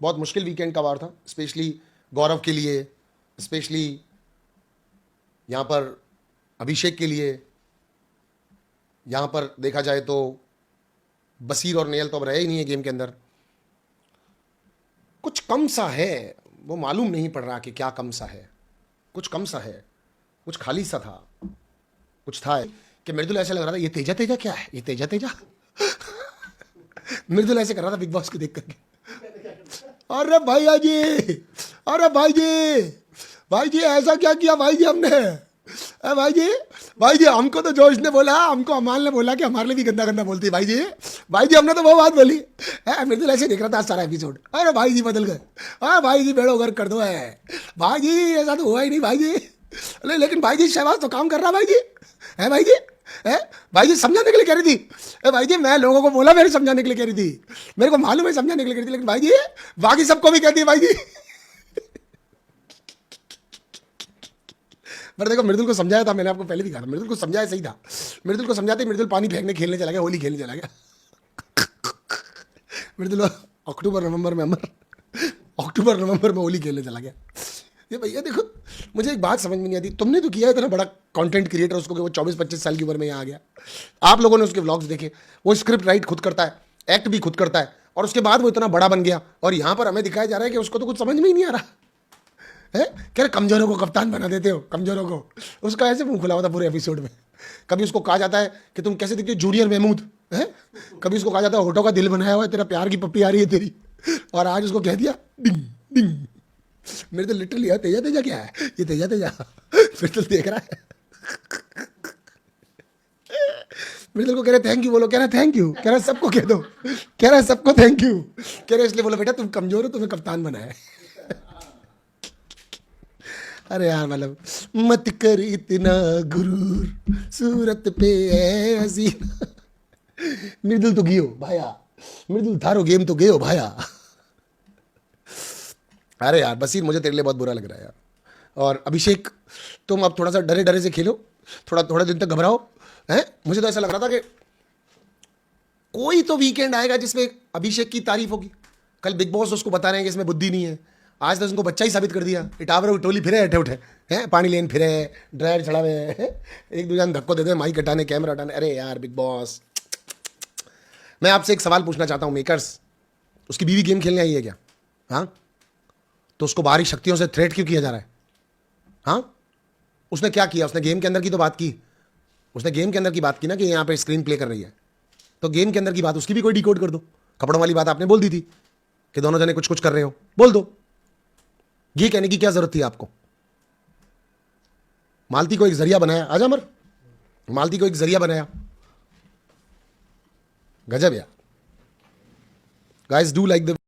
बहुत मुश्किल वीकेंड का वार था, स्पेशली गौरव के लिए, स्पेशली यहाँ पर अभिषेक के लिए। यहाँ पर देखा जाए तो बसीर और नेयल तो अब रहे ही नहीं है गेम के अंदर। कुछ कम सा है, वो मालूम नहीं पड़ रहा कि क्या कम सा है। कुछ कम सा है, कुछ खाली सा था, कुछ था कि मृदुल ऐसे लग रहा था ये तेजा तेजा क्या है, ये तेजा तेजा। मृदुल ऐसे कर रहा था बिग बॉस को देख करके, अरे भैया जी, अरे भाई जी ऐसा क्या किया भाई जी हमने। अरे भाई जी हमको तो जोश ने बोला, हमको अमाल ने बोला कि हमारे लिए भी गंदा गंदा बोलती है भाई जी हमने तो वो बात बोली है। मृदुल ऐसे देख रहा था सारा एपिसोड, अरे भाई जी बदल गए, अरे भाई जी बेड़ो गर्क कर दो है भाई जी, ऐसा तो हुआ ही नहीं भाई जी। लेकिन भाई जी शहबाज तो काम कर रहा भाई जी, है भाई जी, है भाई जी समझाने के लिए कह रही थी। अरे भाई जी मैं लोगों को बोला मेरे समझाने के लिए कह रही थी, मेरे को मालूम है समझाने के लिए कह रही थी, लेकिन भाई जी बाकी सबको भी कहती है भाई जी। पर देखो मृदुल को समझाया था मैंने, आपको पहले भी कहा था मृदुल को समझाया सही था। मृदुल को समझाते मृदुल पानी फेंकने खेलने चला गया, होली खेलने चला गया। मृदुल अक्टूबर नवंबर में होली खेलने चला गया। ये भैया देखो मुझे एक बात समझ में नहीं आती, तुमने तो किया इतना बड़ा कंटेंट क्रिएटर उसको कि वो 24-25 साल की उम्र में यहाँ आ गया। आप लोगों ने उसके व्लॉग्स देखे, वो स्क्रिप्ट राइट खुद करता है, एक्ट भी खुद करता है, और उसके बाद वो इतना बड़ा बन गया। और यहाँ पर हमें दिखाया जा रहा है कि उसको तो कुछ समझ में ही नहीं आ रहा है। कह रहे कमजोरों को कप्तान बना देते हो, कमजोरों को। उसका ऐसे मुंह खुला हुआ था पूरे एपिसोड में। कभी उसको कहा जाता है कि तुम कैसे दिखते हो जूनियर महमूद है, कभी उसको कहा जाता है होठों का दिल बनाया हुआ है, तेरा प्यार की पप्पी आ रही है तेरी, और आज उसको कह दिया डिंग डिंग। मेरे तो लिटरली तेजा तेजा क्या है ये, तेजा तेजा। फिर तो देख रहा है मृदुल को कह रहे थैंक यू बोलो, कह रहा थैंक यू, कह रहा सबको कह दो, कह रहा सबको थैंक यू, कह रहे इसलिए बोलो बेटा तुम कमजोर हो, तुम्हें कप्तान बनाया है। अरे यार मतलब मत कर इतना गुरूर, सूरत पे है हसीना। मृदुल तो गियो भाया, मृदुल थारो गेम तो गयो भाया। अरे यार बसीर मुझे तेरे लिए बहुत बुरा लग रहा है यार। और अभिषेक तुम अब थोड़ा सा डरे डरे से खेलो, थोड़ा दिन तक घबराओ है। मुझे तो ऐसा लग रहा था कि कोई तो वीकेंड आएगा जिसमें अभिषेक की तारीफ होगी। कल बिग बॉस उसको बता रहे हैं कि इसमें बुद्धि नहीं है, आज तो उसको बच्चा ही साबित कर दिया। इटावरे टोली फिरे अठे उठे हैं, पानी लेन फिरे, ड्रायर चढ़ा हुए हैं, एक दूसरे धक्को देते हैं, माइक हटाने कैमरा हटाने। अरे यार बिग बॉस, मैं आपसे एक सवाल पूछना चाहता हूँ मेकर्स, उसकी बीवी गेम खेलने आई है क्या? हाँ तो उसको बाहरी शक्तियों से थ्रेट क्यों किया जा रहा है? हाँ उसने क्या किया? उसने गेम के अंदर की तो बात की, उसने गेम के अंदर की बात की ना कि यहाँ पे स्क्रीन प्ले कर रही है, तो गेम के अंदर की बात उसकी भी कोई डिकोड कर दो। कपड़ों वाली बात आपने बोल दी थी कि दोनों जने कुछ कुछ कर रहे हो, बोल दो। ये कहने की क्या जरूरत थी आपको? मालती को एक जरिया बनाया, आजा अमर, मालती को एक जरिया बनाया। गजब यार। Guys do like the